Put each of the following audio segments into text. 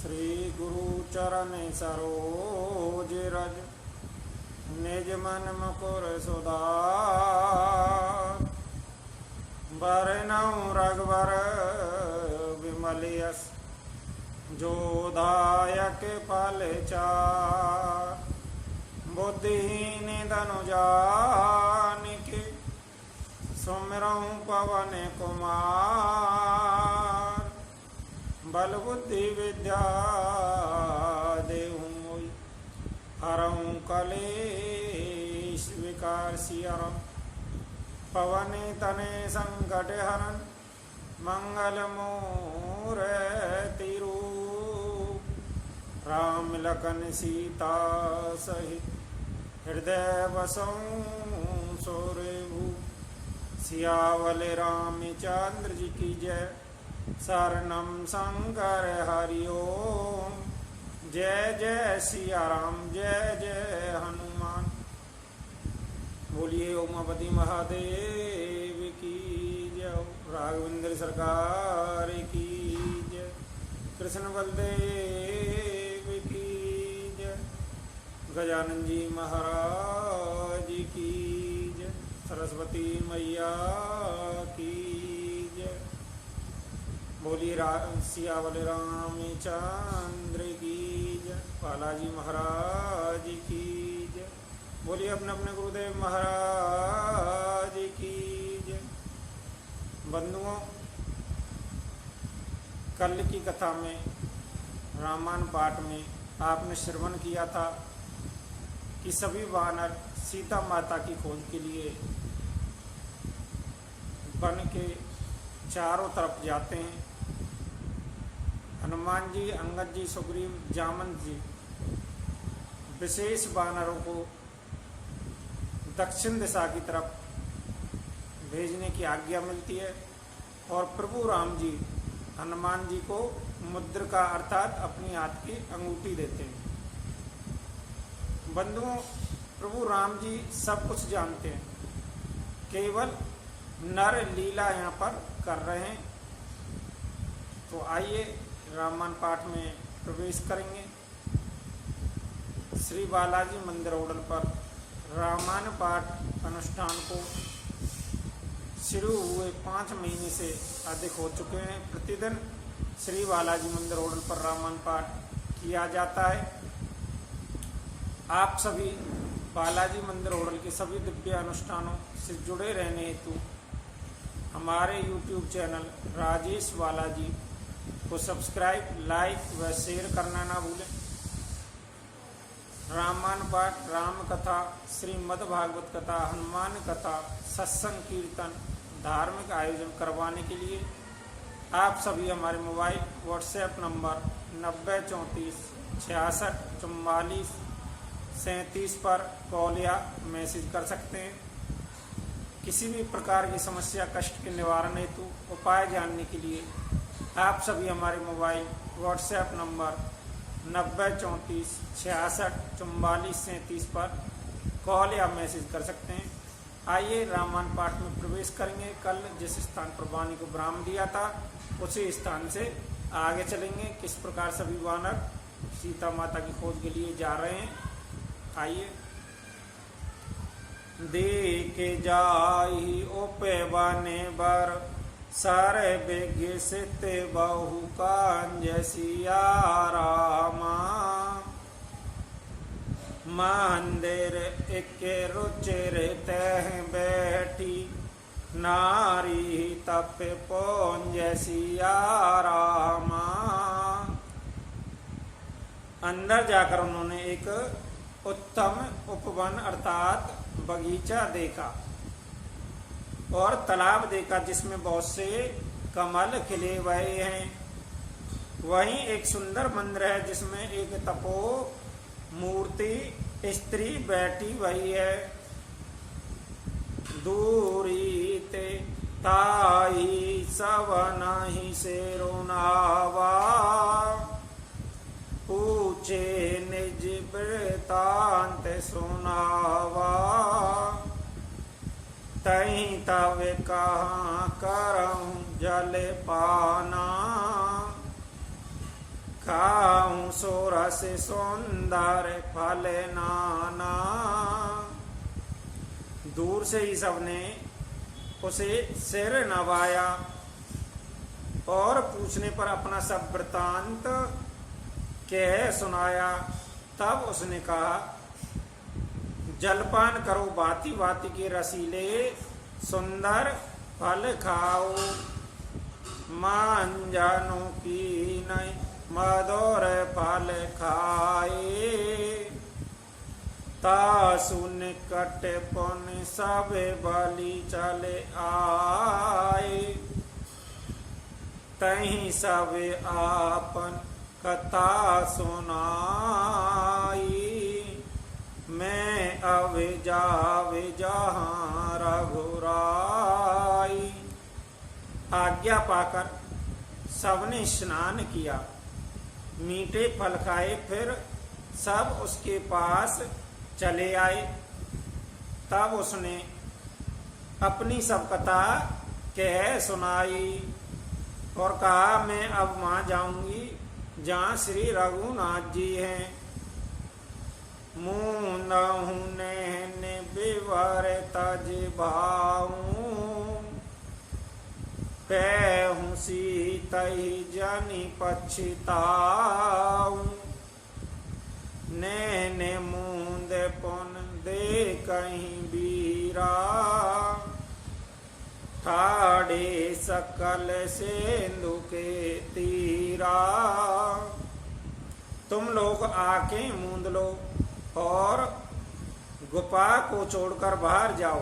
श्री गुरु चरण सरोज रज निज मन मुकुर सुधार। बरनउँ रघुबर विमल यस जो दायक फल चार। बुद्धिहीन तनु जानिके सुमिरउँ पवन कुमार। बल बुद्धि विद्या देहु मोहि हरऊँ कलेश विकार सियरऊँ। पवन तने संकट हरन मंगल मूरति रूप। राम लखन सीता सहित हृदय बसऊँ सोरेभूप। सियावल रामचंद्र जी की जय। शरणम शंकर हरि ओम। जय जय सिया राम जय जय हनुमान। बोलिए उमापति महादेव की जय। राघवेंद्र सरकार की जय। कृष्ण बलदेव की जय। गजानन जी महाराज की जय। सरस्वती मैया की जय। बोलिए सियावल रामचंद्र की जय। बालाजी महाराज की जय। बोलिए अपने अपने गुरुदेव महाराज की जय। बंधुओं, कल की कथा में रामायण पाठ में आपने श्रवण किया था कि सभी वानर सीता माता की खोज के लिए वन के चारों तरफ जाते हैं। हनुमान जी, अंगद जी, सुग्रीव, जामवंत जी विशेष वानरों को दक्षिण दिशा की तरफ भेजने की आज्ञा मिलती है और प्रभु राम जी हनुमान जी को मुद्रिका अर्थात अपनी हाथ की अंगूठी देते हैं। बंधुओं, प्रभु राम जी सब कुछ जानते हैं, केवल नर लीला यहाँ पर कर रहे हैं। तो आइए रामायण पाठ में प्रवेश करेंगे। श्री बालाजी मंदिर होटल पर रामायण पाठ अनुष्ठान को शुरू हुए 5 महीने से अधिक हो चुके हैं। प्रतिदिन श्री बालाजी मंदिर होटल पर रामायण पाठ किया जाता है। आप सभी बालाजी मंदिर होटल के सभी दिव्य अनुष्ठानों से जुड़े रहने हेतु हमारे YouTube चैनल राजेश बालाजी को सब्सक्राइब, लाइक व शेयर करना ना भूलें। रामायण पाठ, राम कथा, श्रीमद् भागवत कथा, हनुमान कथा, सत्संग, कीर्तन, धार्मिक आयोजन करवाने के लिए आप सभी हमारे मोबाइल व्हाट्सएप नंबर 9034664437 पर कॉल या मैसेज कर सकते हैं। किसी भी प्रकार की समस्या, कष्ट के निवारण हेतु उपाय जानने के लिए आप सभी हमारे मोबाइल व्हाट्सएप नंबर 9034664437 पर कॉल या मैसेज कर सकते हैं। आइए रामायण पाठ में प्रवेश करेंगे। कल जिस स्थान पर वाणी को विराम दिया था उसी स्थान से आगे चलेंगे। किस प्रकार सभी वानर सीता माता की खोज के लिए जा रहे हैं, आइए। देखे जाहि उपे बने बर सारे बेगे सिते बहु कांज सिया रामा। मंदिर एके रुचिर तह बैठी नारी तप पौंज सिया रामा। अंदर जाकर उन्होंने एक उत्तम उपवन अर्थात बगीचा देखा और तालाब देखा जिसमें बहुत से कमल खिले हुए हैं। वहीं एक सुंदर मंदिर है जिसमें एक तपो मूर्ति स्त्री बैठी हुई है। दूरी ते ताई सवनाही से रोनावा। पूछे निज वृतांत सुनावा। तई तव कहाँ करऊँ जल पाना। खाऊं सोरस सुंदर फल नाना। दूर से ही सबने उसे सिर नवाया और पूछने पर अपना सब वृतांत कह सुनाया। तब उसने कहा, जलपान करो, भांति भांति के रसीले सुंदर फल खाओ। मांजनों की नहीं मधुर फल खाए। तासु निकट पुन सब बलि चले आए। तहीं सब आपन कथा सुनाई। मैं अब जावे जहाँ रघुराई। आज्ञा पाकर सबने स्नान किया, मीठे फल खाए, फिर सब उसके पास चले आए। तब उसने अपनी सब कथा कह सुनाई और कहा, मैं अब वहां जाऊंगी जहाँ श्री रघुनाथ जी हैं। मूंदहु नैन विवर तज भाऊं। पैहु सीतहि जनि पछिताऊं। नैन मूंद पुन दे कहीं बीरा। ठाड़े सकल सेंदु के तीरा। तुम लोग आके मूंद लो और गुफा को छोड़कर बाहर जाओ।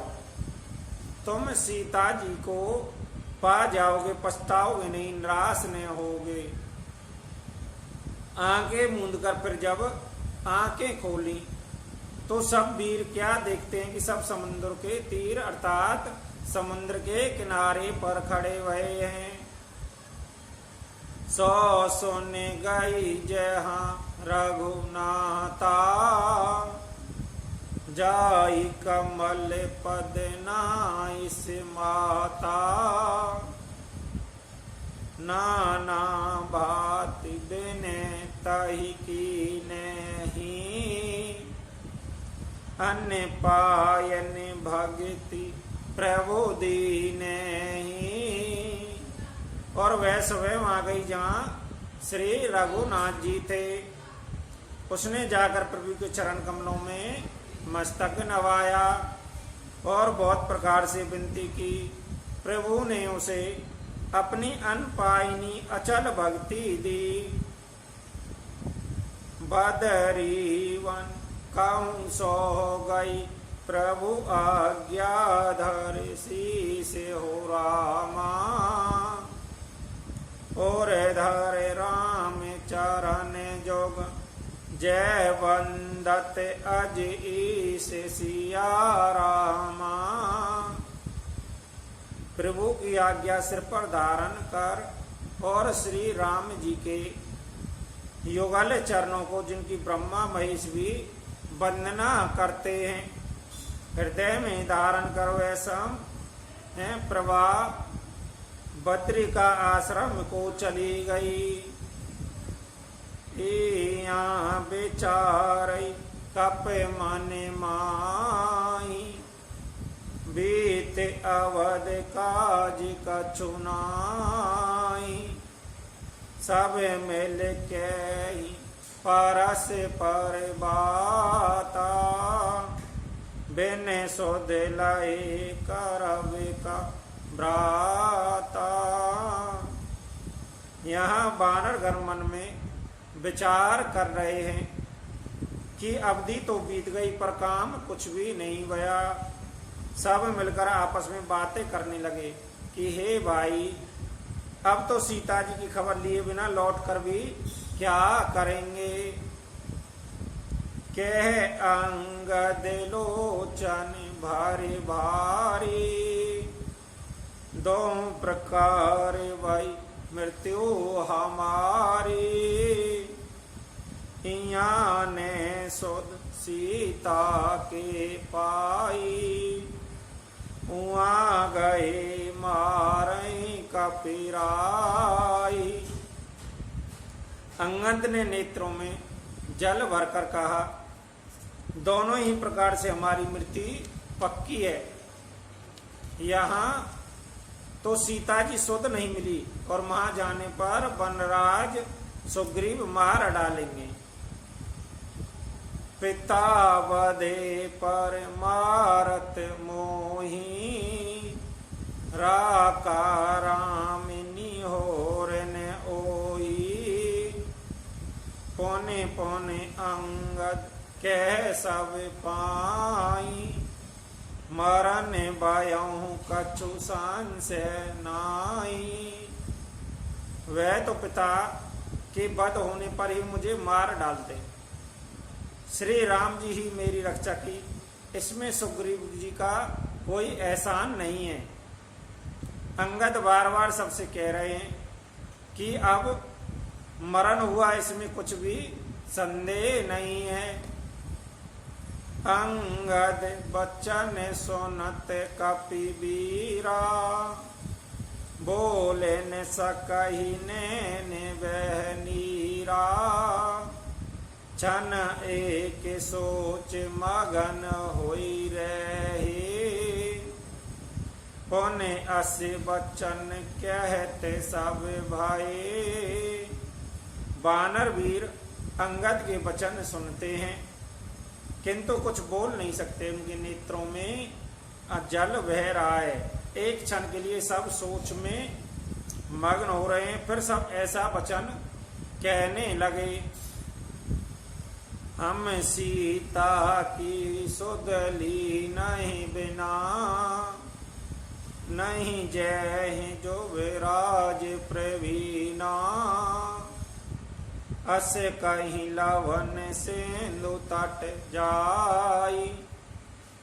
तुम सीता जी को पा जाओगे, पछताओगे नहीं, निराश नहीं होगे। आंखें मूंद कर फिर जब आंखें खोली तो सब वीर क्या देखते हैं कि सब समुद्र के तीर अर्थात समुद्र के किनारे पर खड़े हुए हैं। सो सुन गई जहाँ रघुनाथा। जाई कमल पद नाइस माता। नाना भांति बिने तहि की नहीं। अन्य पायन भक्ति प्रभु दीने। और वह स्वयं आ गई जहाँ श्री रघुनाथ जी थे। उसने जाकर प्रभु के चरण कमलों में मस्तक नवाया और बहुत प्रकार से विनती की। प्रभु ने उसे अपनी अनपायनी अचल भक्ति दी। बदरी वन कहूँ सो गई प्रभु आज्ञाधर शीस हो रामा। और धर राम चरण जोग जय वंदत अज ईश सिया रामा। प्रभु की आज्ञा सिर पर धारण कर और श्री राम जी के युगल चरणों को, जिनकी ब्रह्मा महेश भी वंदना करते हैं, हृदय में धारण करो। ऐसा है प्रभा बद्री का आश्रम को चली गई। यहाँ बेचारई कप मन माही। बीत अवध काज कछु नाई। सब मिल के परस पर बाता। बिन सुध लय करब का भ्राता। यहाँ बानरगण मन में विचार कर रहे हैं कि अवधि तो बीत गई पर काम कुछ भी नहीं हुआ। सब मिलकर आपस में बातें करने लगे कि हे भाई, अब तो सीता जी की खबर लिए बिना लौट कर भी क्या करेंगे। कह अंगद लोचन भारी भारी। दो प्रकार भाई मृत्यु हमारी। यहाँ ने सुध सीता के पाई। उहाँ गए मारई कपिराई। अंगद ने नेत्रों में जल भरकर कहा, दोनों ही प्रकार से हमारी मृत्यु पक्की है। यहाँ तो सीता जी शुद्ध नहीं मिली और वहां जाने पर वनराज सुग्रीव मार डालेंगे। पिता बधे पर मारत मोही, राका रामिनी होर ने ओई। पौने पौने अंगद कह सब पाई, मरन बायों कछु सांसे नाई। वह तो पिता के वध होने पर ही मुझे मार डालते, श्री राम जी ही मेरी रक्षा की, इसमें सुग्रीव जी का कोई एहसान नहीं है। अंगद बार बार सबसे कह रहे हैं कि अब मरण हुआ, इसमें कुछ भी संदेह नहीं है। अंगद बच्चन सोनत कपिबीरा, बोले न सकही ने वह नीरा। छन एक सोच मगन होई रहे, पौने अस बच्चन कहते सब भाई। वानर वीर अंगद के वचन सुनते हैं किंतु कुछ बोल नहीं सकते, उनके नेत्रों में जल बह रहा है। एक क्षण के लिए सब सोच में मग्न हो रहे हैं, फिर सब ऐसा वचन कहने लगे, हम सीता की सुधली नहीं बिना, नहीं जय जो विराज प्रवीणा। अस कहीं लवन सिंधु तट जाई,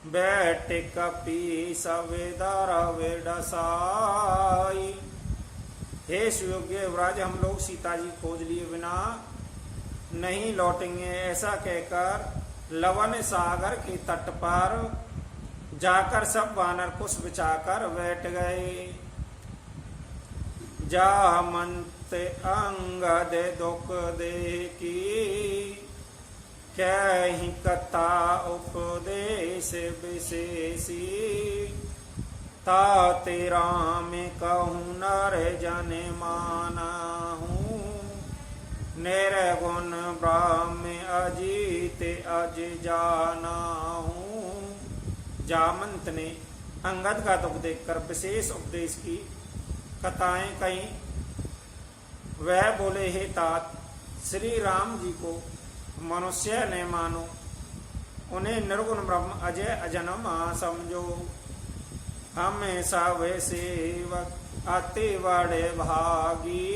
बैठ कपी सवेदार विडसाई। हे सुयोग्य युवराज, हम लोग सीता जी खोज लिए बिना नहीं लौटेंगे, ऐसा कहकर लवन सागर के तट पर जाकर सब वानर कुश बिछाकर बैठ गए। जामंत अंगद दुख देखी, कहीं कथा उपदेश विशेषी। ताते राम कहूँ नर जन माना हूँ, निर्गुण ब्राह्म अजीत अज जाना हूँ। जामंत ने अंगद का दुख देखकर विशेष उपदेश की कथाएं कहीं। वह बोले, हे तात, श्री राम जी को मनुष्य ने मानो, उन्हें निर्गुण ब्रह्म अजय अजन्म समझो। हम सब सेवक अति बड़े भागी,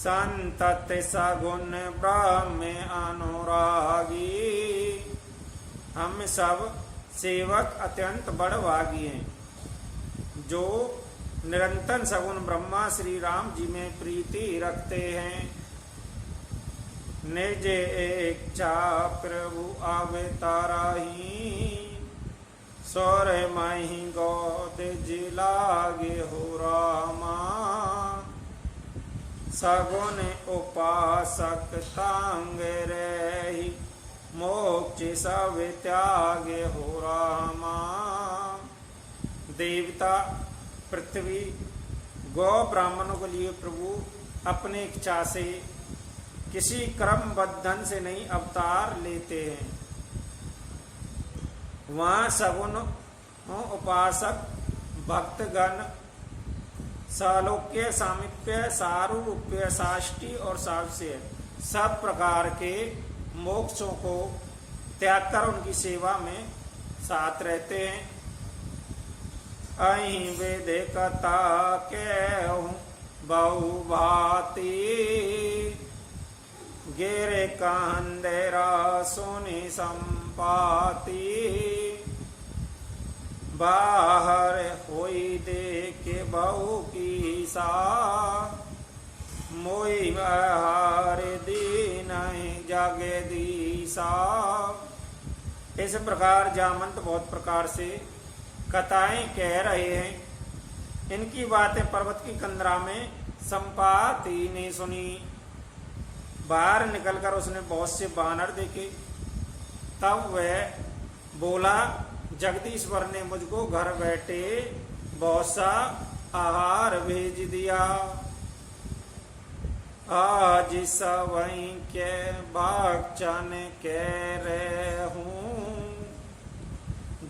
संतत सगुण ब्रह्म अनुरागी। हम सब सेवक अत्यंत बड़भागी हैं, जो निरंतर सगुण ब्रह्मा श्री राम जी में प्रीति रखते हैं। निज इच्छा प्रभु अवतारही, सौर मही गोद जिलागे हो रामा। सगुण उपासक तांग रही, मोक्ष सब त्यागे हो रामा। देवता, पृथ्वी, गौ ब्राह्मणों के लिए प्रभु अपने इच्छा से किसी क्रमबद्ध ढंग से नहीं अवतार लेते हैं। वहाँ सगुण उपासक भक्तगण सालोक्य, सामीप्य, सारूप्य, साष्टी और सावस्य सब प्रकार के मोक्षों को त्याग कर उनकी सेवा में साथ रहते हैं। अहि वेद कथा कहूँ बहु भांति, गिरे कांदेरा सुनि संपाति। बाहर होई देख बहु की सा, मोई बहार दीन जगदीसा। इस प्रकार जामंत बहुत प्रकार से कथाएं कह रहे हैं। इनकी बातें पर्वत की कंदरा में संपाति ने सुनी। बाहर निकलकर उसने बहुत से वानर देखे। तब वह बोला, जगदीश्वर ने मुझको घर बैठे बहुत सा आहार भेज दिया। आज सवई के भक्षण के रहूं,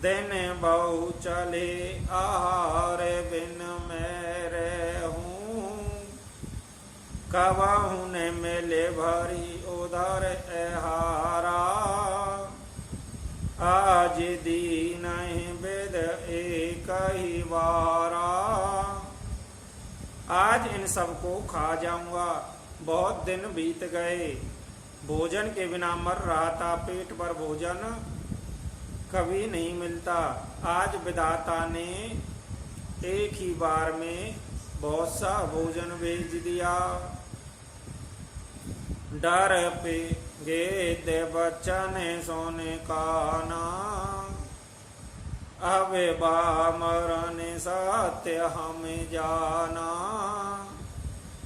दिन बहु चले आहार बिन मैं रहूं। कबहु ने मिले भरी उधर एहारा, आज दीन विद एक ही बारा। आज इन सबको खा जाऊंगा, बहुत दिन बीत गए, भोजन के बिना मर रहा था, पेट भर भोजन कभी नहीं मिलता। आज विधाता ने एक ही बार में बहुत सा भोजन भेज दिया। डर पे गे दे बच्चन सोने का ना, अब बामरन सत्य हमें जाना।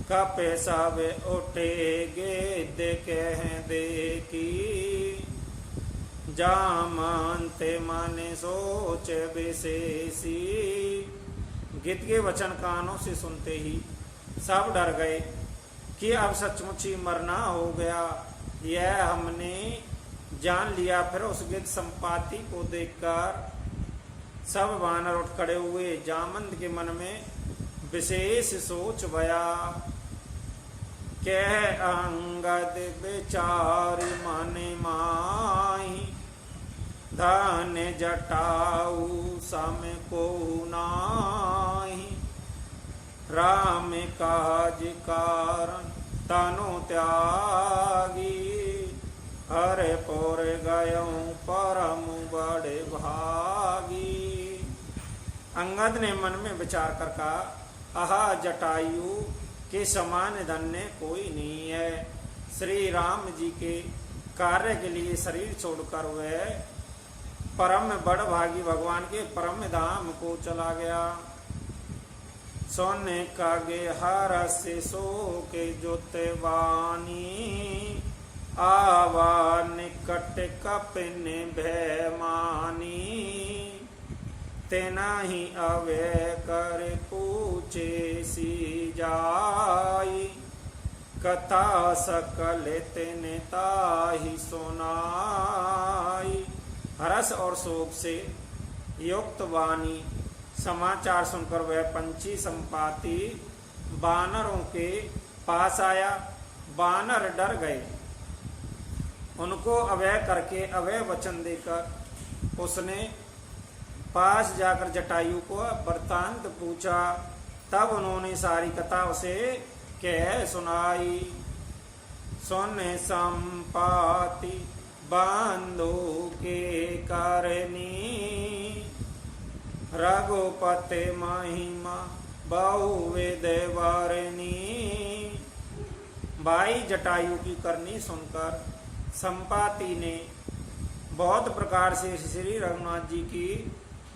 कपे सब उठेगे देखे देखी, जामनते मन सोच विशेषी। गीत के वचन कानों से सुनते ही सब डर गए कि अब सचमुच ही मरना हो गया। यह हमने जान लिया। फिर उस गिद्ध संपाति को देखकर सब वानर उठ खड़े हुए। जामंत के मन में विशेष सोच भया, कह अंगद बेचारी मन माही, धन जटाऊ सम को नाही। राम काज कारण तनु त्यागी, हरे पुर गयों परम बड़े भागी। अंगद ने मन में विचार कर कहा, आहा जटायु के समान धन्य कोई नहीं है। श्री राम जी के कार्य के लिए शरीर छोड़कर वह परम बड़ भागी भगवान के परम धाम को चला गया। सोने का गे हर से सो के जोते वानी, आवा निकट कपिन भैमानी। तेना ही अवे कर पूछे सी जाई, कथा सकल तेने ताही सुनाई। हर्ष और शोक से युक्त वाणी समाचार सुनकर वह पंछी संपाति बानरों के पास आया। बानर डर गए। उनको अभय करके अभय वचन देकर उसने पास जाकर जटायु को वृत्तांत पूछा। तब उन्होंने सारी कथा उसे कह सुनाई। सुन संपाति बंधु के करनी, रघुपति महिमा बहुविध वारिणी। भाई जटायु की करनी सुनकर संपाति ने बहुत प्रकार से श्री रघुनाथ जी की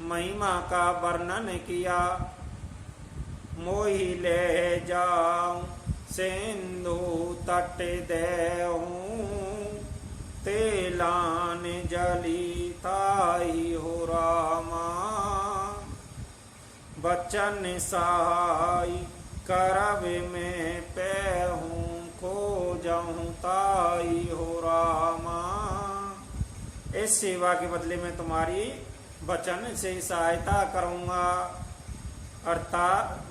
महिमा का वर्णन किया। मोहि ले जाऊं सिंधु तट देहूं, तेलान जली ताई हो रामा। बचन सहाय करब में पैहूं, खो जाऊं ताई हो रामा। इस सेवा के बदले में तुम्हारी वचन से सहायता करूंगा। अर्थात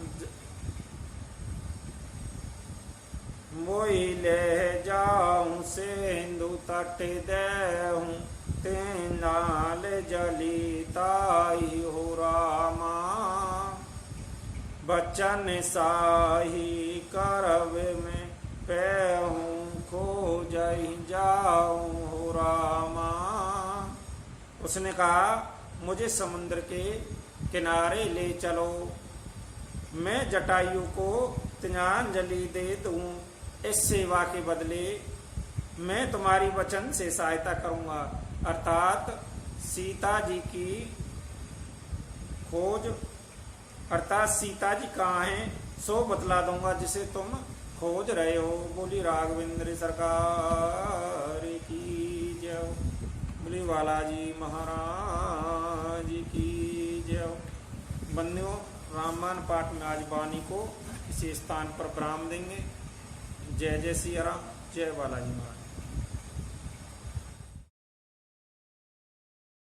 मोहि ले जाऊं सिंधु तट देहूं, तेनाल जली ताई हो रामा। बचन साही करब में पैहूं, खो जही जाऊं हो रामा। उसने कहा, मुझे समुद्र के किनारे ले चलो, मैं जटायु को तिलांजलि दे दूं। इस सेवा के बदले मैं तुम्हारी वचन से सहायता करूंगा। अर्थात सीता जी की खोज, अर्थात सीता जी कहाँ हैं सो बतला दूंगा, जिसे तुम खोज रहे हो। बोली राघवेंद्र सरकार की जय हो। बोली बालाजी महाराज की जय हो। बंदियों, रामायण पाठ में आज वाणी को इसी स्थान पर विराम देंगे। जय जय सिया राम, जय बालाजी महाराज।